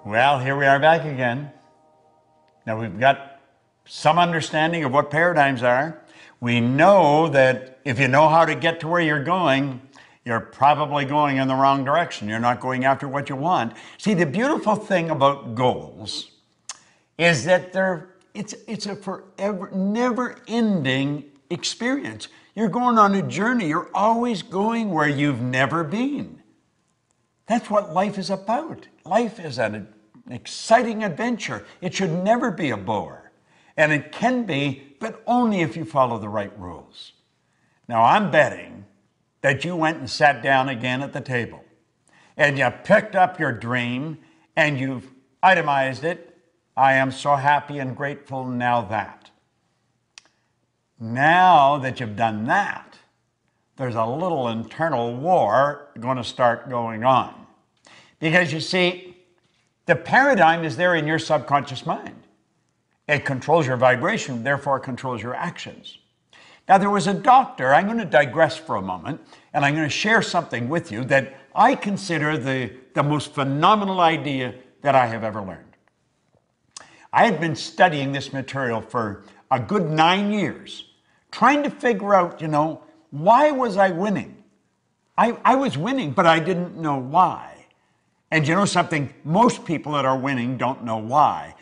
Well, here we are back again. Now we've got some understanding of what paradigms are. We know that if you know how to get to where you're going, you're probably going in the wrong direction. You're not going after what you want. See, the beautiful thing about goals is that it's a forever, never-ending experience. You're going on a journey. You're always going where you've never been. That's what life is about. Life is an exciting adventure. It should never be a bore. And it can be, but only if you follow the right rules. Now, I'm betting that you went and sat down again at the table and you picked up your dream and you've itemized it. I am so happy and grateful now that. Now that you've done that, there's a little internal war going to start going on. Because you see, the paradigm is there in your subconscious mind. It controls your vibration, therefore it controls your actions. Now, there was a doctor, I'm going to digress for a moment, and I'm going to share something with you that I consider the most phenomenal idea that I have ever learned. I had been studying this material for a good 9 years, trying to figure out, why was I winning? I was winning, but I didn't know why. And you know something? Most people that are winning don't know why.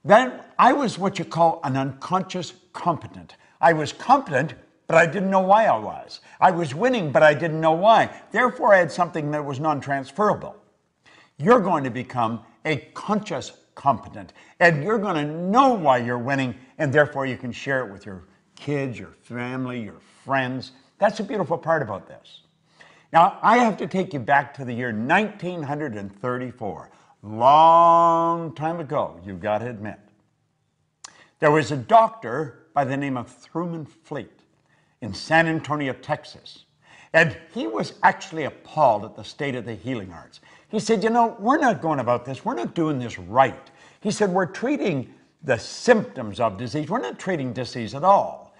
Then I was what you call an unconscious competent. I was competent, but I didn't know why I was. I was winning, but I didn't know why. Therefore, I had something that was non-transferable. You're going to become a conscious competent, and you're going to know why you're winning, and therefore you can share it with your kids, your family, your friends. That's the beautiful part about this. Now, I have to take you back to the year 1934. Long time ago, you've got to admit. There was a doctor by the name of Truman Fleet in San Antonio, Texas. And he was actually appalled at the state of the healing arts. He said, we're not going about this. We're not doing this right. He said, we're treating the symptoms of disease. We're not treating disease at all.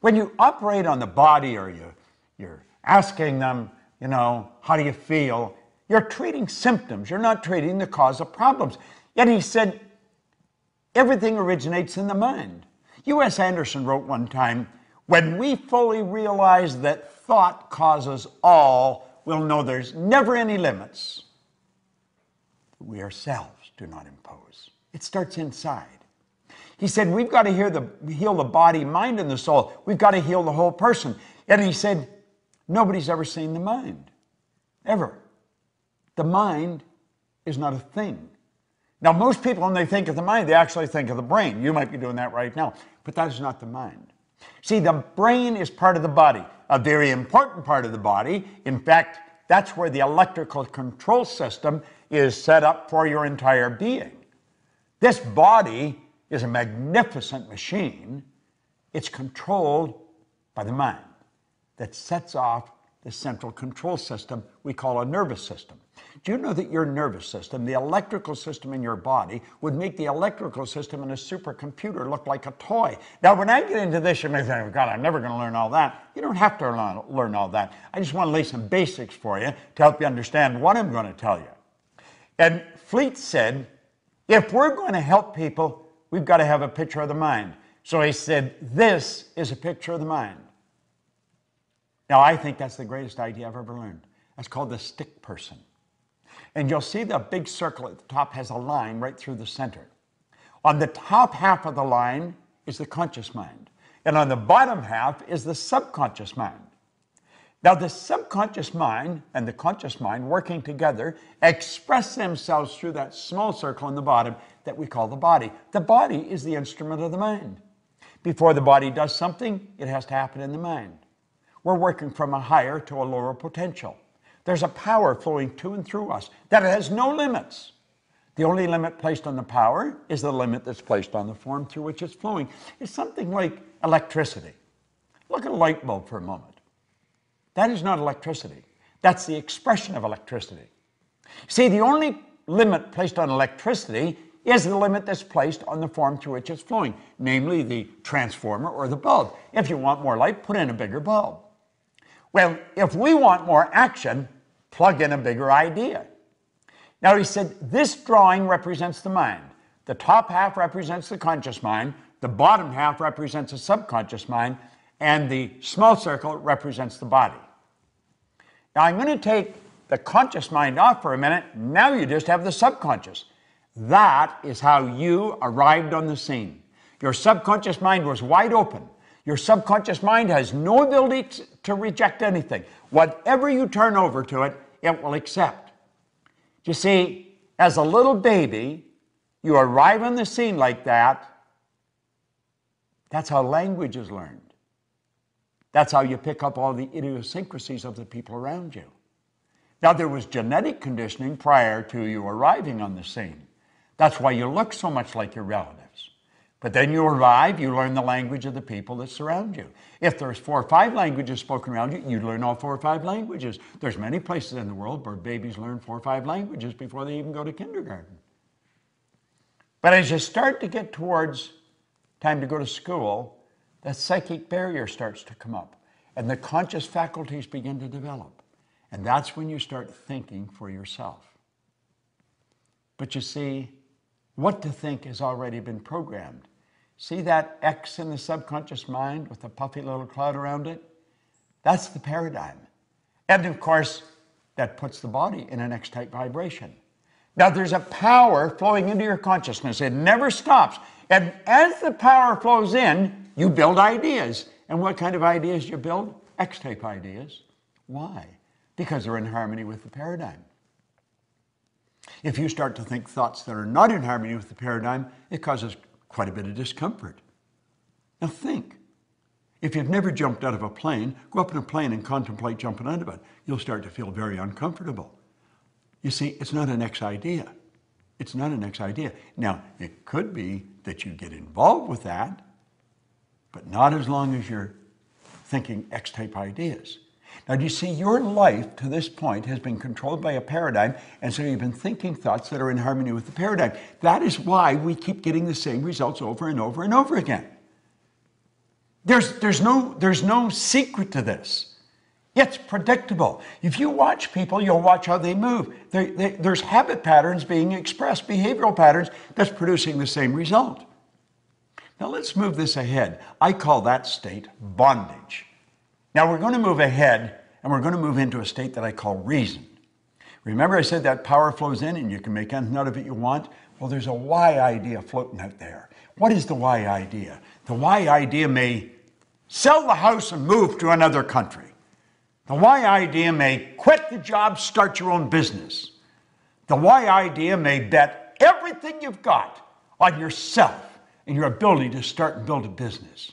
When you operate on the body or you're asking them, how do you feel? You're treating symptoms. You're not treating the cause of problems. Yet he said, everything originates in the mind. U.S. Anderson wrote one time, when we fully realize that thought causes all, we'll know there's never any limits. We ourselves do not impose. It starts inside. He said, we've got to heal the body, mind, and the soul. We've got to heal the whole person. And he said, nobody's ever seen the mind, ever. The mind is not a thing. Now, most people, when they think of the mind, they actually think of the brain. You might be doing that right now, but that is not the mind. See, the brain is part of the body, a very important part of the body. In fact, that's where the electrical control system is set up for your entire being. This body is a magnificent machine. It's controlled by the mind that sets off the central control system we call a nervous system. Do you know that your nervous system, the electrical system in your body, would make the electrical system in a supercomputer look like a toy? Now, when I get into this, you may think, oh, God, I'm never going to learn all that. You don't have to learn all that. I just want to lay some basics for you to help you understand what I'm going to tell you. And Fleet said, if we're going to help people, we've got to have a picture of the mind. So he said, this is a picture of the mind. Now, I think that's the greatest idea I've ever learned. That's called the stick person. And you'll see the big circle at the top has a line right through the center. On the top half of the line is the conscious mind. And on the bottom half is the subconscious mind. Now, the subconscious mind and the conscious mind working together express themselves through that small circle on the bottom that we call the body. The body is the instrument of the mind. Before the body does something, it has to happen in the mind. We're working from a higher to a lower potential. There's a power flowing to and through us that has no limits. The only limit placed on the power is the limit that's placed on the form through which it's flowing. It's something like electricity. Look at a light bulb for a moment. That is not electricity. That's the expression of electricity. See, the only limit placed on electricity is the limit that's placed on the form through which it's flowing, namely the transformer or the bulb. If you want more light, put in a bigger bulb. Well, if we want more action, plug in a bigger idea. Now he said, this drawing represents the mind. The top half represents the conscious mind, the bottom half represents the subconscious mind, and the small circle represents the body. Now I'm going to take the conscious mind off for a minute. Now you just have the subconscious. That is how you arrived on the scene. Your subconscious mind was wide open. Your subconscious mind has no ability to reject anything. Whatever you turn over to it, it will accept. You see, as a little baby, you arrive on the scene like that. That's how language is learned. That's how you pick up all the idiosyncrasies of the people around you. Now, there was genetic conditioning prior to you arriving on the scene. That's why you look so much like your relatives. But then you arrive, you learn the language of the people that surround you. If there's 4 or 5 languages spoken around you, you learn all 4 or 5 languages. There's many places in the world where babies learn 4 or 5 languages before they even go to kindergarten. But as you start to get towards time to go to school, the psychic barrier starts to come up, and the conscious faculties begin to develop. And that's when you start thinking for yourself. But you see, what to think has already been programmed. See that X in the subconscious mind with a puffy little cloud around it? That's the paradigm. And of course, that puts the body in an X-type vibration. Now there's a power flowing into your consciousness. It never stops. And as the power flows in, you build ideas. And what kind of ideas do you build? X-type ideas. Why? Because they're in harmony with the paradigm. If you start to think thoughts that are not in harmony with the paradigm, it causes quite a bit of discomfort. Now think. If you've never jumped out of a plane, go up in a plane and contemplate jumping out of it. You'll start to feel very uncomfortable. You see, it's not an X idea. It's not an X idea. Now, it could be that you get involved with that, but not as long as you're thinking X-type ideas. Now, do you see, your life to this point has been controlled by a paradigm, and so you've been thinking thoughts that are in harmony with the paradigm. That is why we keep getting the same results over and over and over again. There's no secret to this. It's predictable. If you watch people, you'll watch how they move. There's habit patterns being expressed, behavioral patterns that's producing the same result. Now let's move this ahead. I call that state bondage. Now we're going to move ahead, and we're going to move into a state that I call reason. Remember I said that power flows in and you can make anything out of it you want? Well, there's a why idea floating out there. What is the why idea? The why idea may sell the house and move to another country. The why idea may quit the job, start your own business. The why idea may bet everything you've got on yourself and your ability to start and build a business.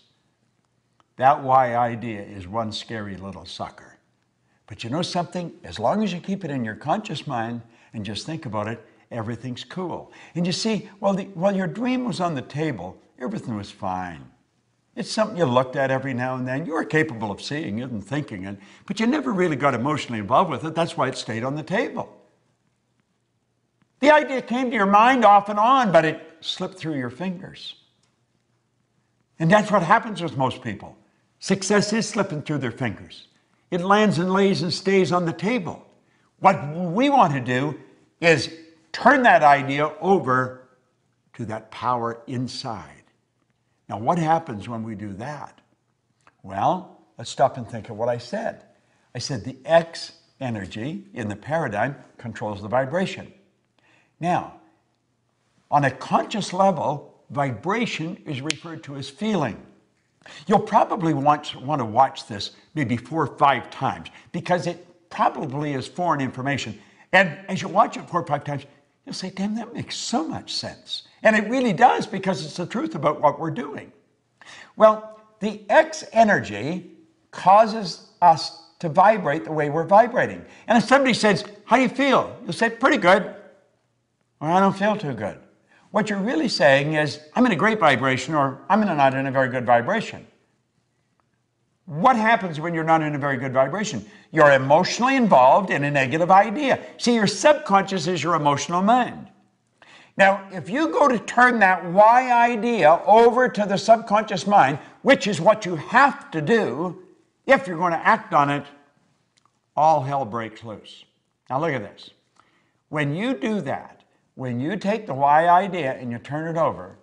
That why idea is one scary little sucker. But you know something? As long as you keep it in your conscious mind and just think about it, everything's cool. And you see, while your dream was on the table, everything was fine. It's something you looked at every now and then. You were capable of seeing it and thinking it, but you never really got emotionally involved with it. That's why it stayed on the table. The idea came to your mind off and on, but it slipped through your fingers. And that's what happens with most people. Success is slipping through their fingers. It lands and lays and stays on the table. What we want to do is turn that idea over to that power inside. Now, what happens when we do that? Well, let's stop and think of what I said. I said the X energy in the paradigm controls the vibration. Now, on a conscious level, vibration is referred to as feeling. You'll probably want to watch this maybe 4 or 5 times because it probably is foreign information. And as you watch it 4 or 5 times, you'll say, damn, that makes so much sense. And it really does because it's the truth about what we're doing. Well, the X energy causes us to vibrate the way we're vibrating. And if somebody says, how do you feel? You'll say, pretty good. Or I don't feel too good. What you're really saying is, I'm in a great vibration or I'm not in a very good vibration. What happens when you're not in a very good vibration? You're emotionally involved in a negative idea. See, your subconscious is your emotional mind. Now, if you go to turn that why idea over to the subconscious mind, which is what you have to do if you're going to act on it, all hell breaks loose. Now look at this. When you do that, when you take the why idea and you turn it over,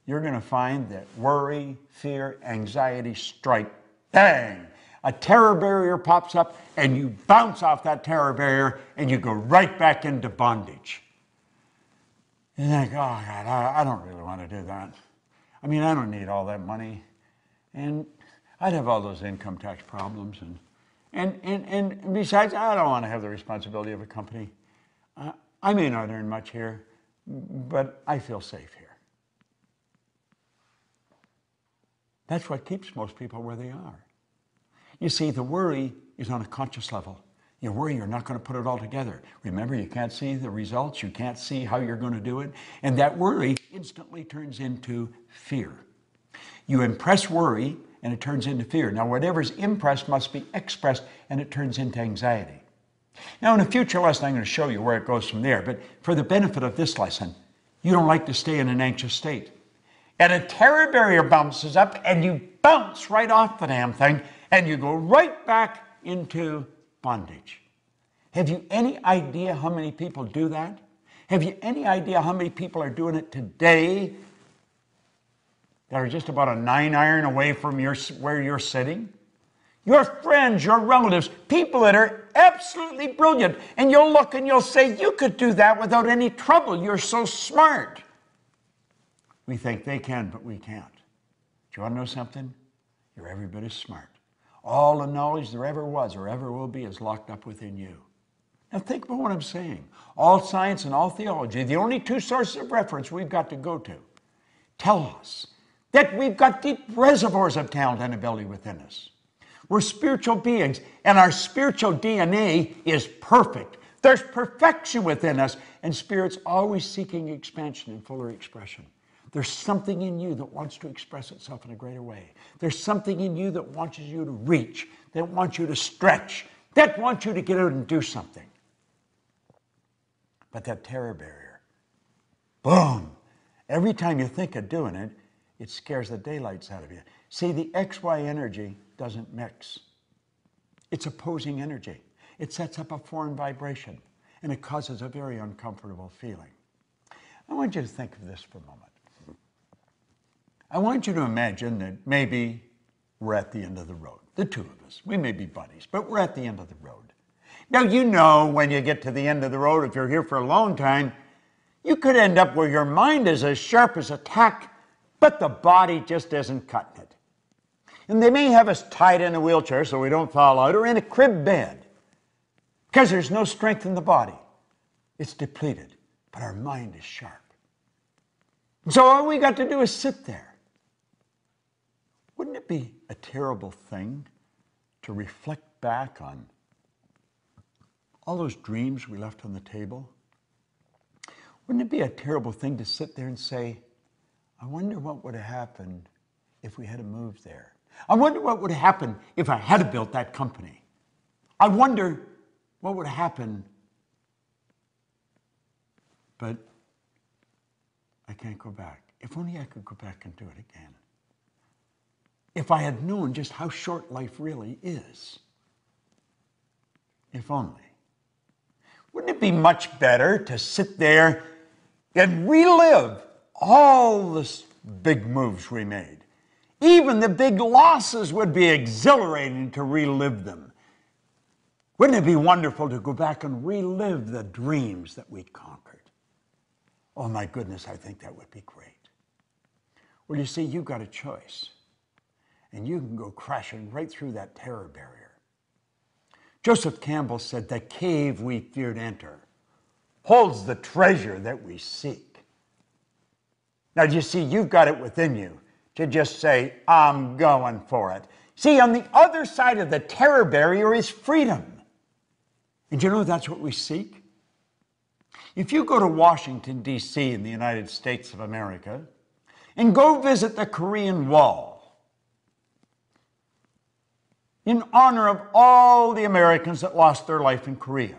you're going to find that worry, fear, anxiety strike, bang! A terror barrier pops up and you bounce off that terror barrier and you go right back into bondage. You think, oh God, I don't really want to do that. I mean, I don't need all that money. And I'd have all those income tax problems. And besides, I don't want to have the responsibility of a company. I may not earn much here, but I feel safe here. That's what keeps most people where they are. You see, the worry is on a conscious level. You worry you're not going to put it all together. Remember, you can't see the results. You can't see how you're going to do it. And that worry instantly turns into fear. You impress worry, and it turns into fear. Now, whatever's impressed must be expressed, and it turns into anxiety. Now, in a future lesson, I'm going to show you where it goes from there. But for the benefit of this lesson, you don't like to stay in an anxious state. And a terror barrier bounces up, and you bounce right off the damn thing, and you go right back into bondage. Have you any idea how many people do that? Have you any idea how many people are doing it today that are just about a 9-iron away from where you're sitting? Your friends, your relatives, people that are absolutely brilliant, and you'll look and you'll say, you could do that without any trouble. You're so smart. We think they can, but we can't. Do you want to know something? You're every bit as smart. All the knowledge there ever was or ever will be is locked up within you. Now think about what I'm saying. All science and all theology, the only two sources of reference we've got to go to, tell us that we've got deep reservoirs of talent and ability within us. We're spiritual beings, and our spiritual DNA is perfect. There's perfection within us, and Spirit's always seeking expansion and fuller expression. There's something in you that wants to express itself in a greater way. There's something in you that wants you to reach, that wants you to stretch, that wants you to get out and do something. But that terror barrier, boom, every time you think of doing it, it scares the daylights out of you. See, the XY energy doesn't mix. It's opposing energy. It sets up a foreign vibration, and it causes a very uncomfortable feeling. I want you to think of this for a moment. I want you to imagine that maybe we're at the end of the road. The two of us. We may be buddies, but we're at the end of the road. Now, you know when you get to the end of the road, if you're here for a long time, you could end up where your mind is as sharp as a tack, but the body just isn't cutting it. And they may have us tied in a wheelchair so we don't fall out, or in a crib bed, because there's no strength in the body. It's depleted, but our mind is sharp. So all we got to do is sit there. Wouldn't it be a terrible thing to reflect back on all those dreams we left on the table? Wouldn't it be a terrible thing to sit there and say, I wonder what would have happened if we had moved there? I wonder what would have happened if I had built that company. I wonder what would have happened, but I can't go back. If only I could go back and do it again. If I had known just how short life really is. If only. Wouldn't it be much better to sit there and relive all the big moves we made? Even the big losses would be exhilarating to relive them. Wouldn't it be wonderful to go back and relive the dreams that we conquered? Oh my goodness, I think that would be great. Well, you see, you've got a choice. And you can go crashing right through that terror barrier. Joseph Campbell said, the cave we fear to enter holds the treasure that we seek. Now, you see, you've got it within you to just say, I'm going for it. See, on the other side of the terror barrier is freedom. And you know that's what we seek? If you go to Washington, D.C. in the United States of America and go visit the Korean Wall, in honor of all the Americans that lost their life in Korea,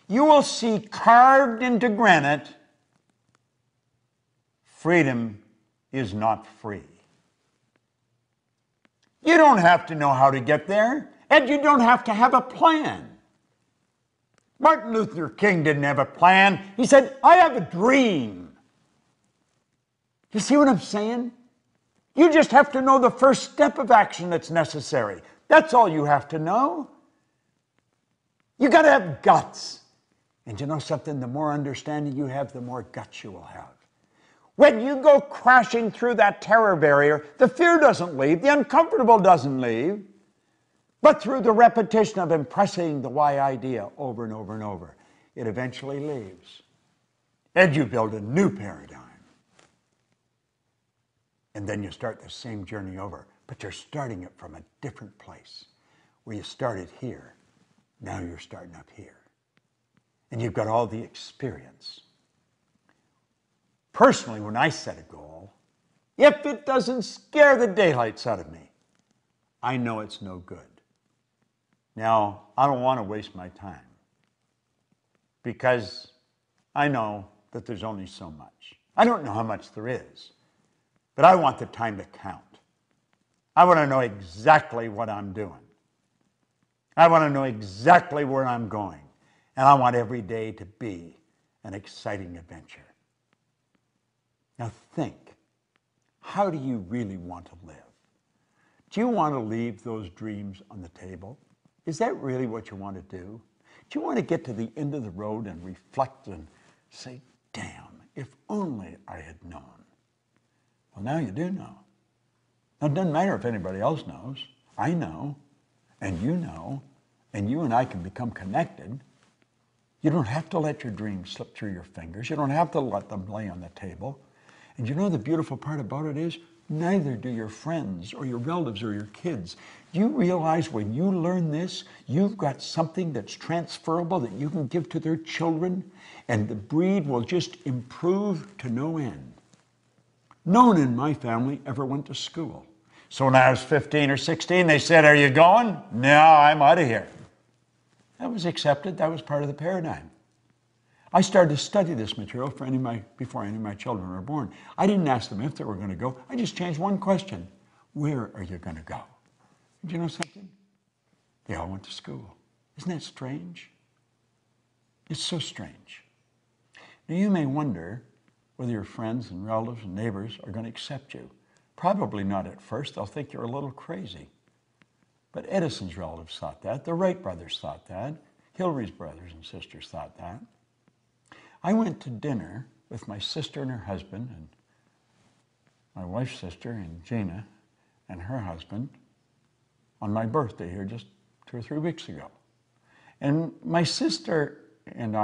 you will see carved into granite, freedom is not free. You don't have to know how to get there, and you don't have to have a plan. Martin Luther King didn't have a plan. He said, I have a dream. You see what I'm saying? You just have to know the first step of action that's necessary. That's all you have to know. You got to have guts. And you know something? The more understanding you have, the more guts you will have. When you go crashing through that terror barrier, the fear doesn't leave, the uncomfortable doesn't leave, but through the repetition of impressing the why idea over and over and over, it eventually leaves. And you build a new paradigm. And then you start the same journey over, but you're starting it from a different place. Where you started here, now you're starting up here. And you've got all the experience. Personally, when I set a goal, if it doesn't scare the daylights out of me, I know it's no good. Now, I don't want to waste my time because I know that there's only so much. I don't know how much there is, but I want the time to count. I want to know exactly what I'm doing. I want to know exactly where I'm going. And I want every day to be an exciting adventure. Now think, how do you really want to live? Do you want to leave those dreams on the table? Is that really what you want to do? Do you want to get to the end of the road and reflect and say, damn, if only I had known? Well, now you do know. Now, it doesn't matter if anybody else knows. I know, and you and I can become connected. You don't have to let your dreams slip through your fingers. You don't have to let them lay on the table. And you know the beautiful part about it is, neither do your friends or your relatives or your kids. Do you realize when you learn this, you've got something that's transferable that you can give to their children, and the breed will just improve to no end. No one in my family ever went to school. So when I was 15 or 16, they said, are you going? No, I'm out of here. That was accepted. That was part of the paradigm. I started to study this material before any of my children were born. I didn't ask them if they were going to go. I just changed one question. Where are you going to go? Do you know something? They all went to school. Isn't that strange? It's so strange. Now you may wonder whether your friends and relatives and neighbors are going to accept you. Probably not at first. They'll think you're a little crazy. But Edison's relatives thought that. The Wright brothers thought that. Hillary's brothers and sisters thought that. I went to dinner with my sister and her husband, and my wife's sister, and Gina, and her husband, on my birthday here just 2 or 3 weeks ago. And my sister and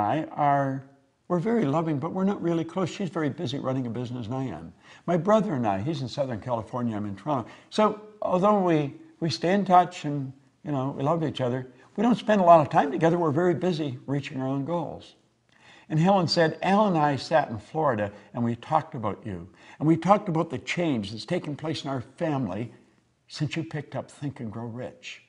we're very loving, but we're not really close. She's very busy running a business and I am. My brother and I, he's in Southern California, I'm in Toronto. So although we stay in touch and we love each other, we don't spend a lot of time together. We're very busy reaching our own goals. And Helen said, Al and I sat in Florida and we talked about you. And we talked about the change that's taken place in our family since you picked up Think and Grow Rich.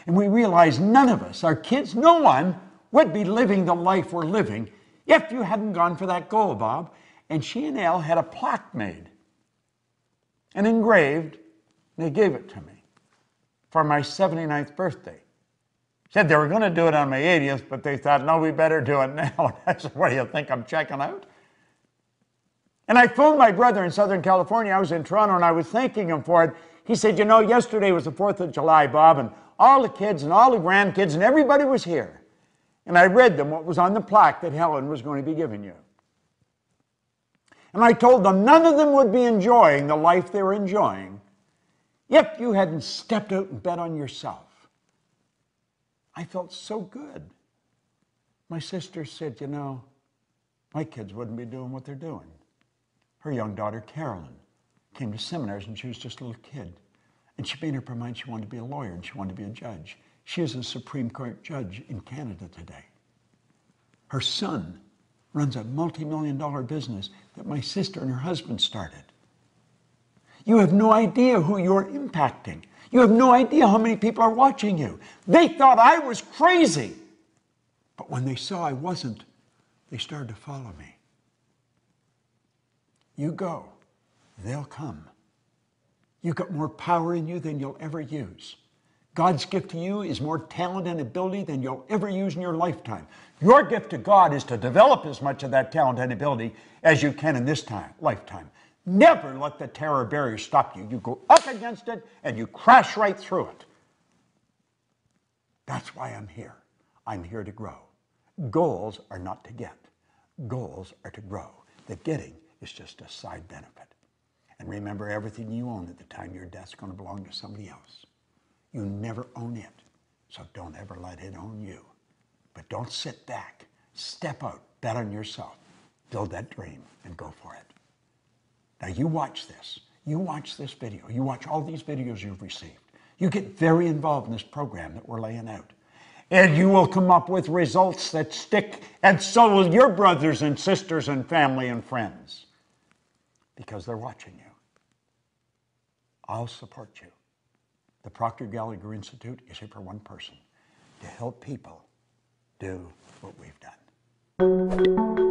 And we realized none of us, our kids, no one would be living the life we're living if you hadn't gone for that goal, Bob. And she and Al had a plaque made and engraved, and they gave it to me for my 79th birthday. Said they were going to do it on my 80th, but they thought, no, we better do it now. I said, what do you think, I'm checking out? And I phoned my brother in Southern California. I was in Toronto, and I was thanking him for it. He said, yesterday was the 4th of July, Bob, and all the kids and all the grandkids and everybody was here. And I read them what was on the plaque that Helen was going to be giving you. And I told them none of them would be enjoying the life they were enjoying if you hadn't stepped out and bet on yourself. I felt so good. My sister said, my kids wouldn't be doing what they're doing. Her young daughter, Carolyn, came to seminars and she was just a little kid. And she made up her mind she wanted to be a lawyer and she wanted to be a judge. She is a Supreme Court judge in Canada today. Her son runs a multi-million-dollar business that my sister and her husband started. You have no idea who you're impacting. You have no idea how many people are watching you. They thought I was crazy. But when they saw I wasn't, they started to follow me. You go, they'll come. You've got more power in you than you'll ever use. God's gift to you is more talent and ability than you'll ever use in your lifetime. Your gift to God is to develop as much of that talent and ability as you can in this lifetime. Never let the terror barrier stop you. You go up against it and you crash right through it. That's why I'm here. I'm here to grow. Goals are not to get. Goals are to grow. The getting is just a side benefit. And remember, everything you own at the time of your death is going to belong to somebody else. You never own it, so don't ever let it own you. But don't sit back. Step out. Bet on yourself. Build that dream and go for it. Now you watch this. You watch this video. You watch all these videos you've received. You get very involved in this program that we're laying out. And you will come up with results that stick, and so will your brothers and sisters and family and friends, because they're watching you. I'll support you. The Proctor Gallagher Institute is here for one person, to help people do what we've done.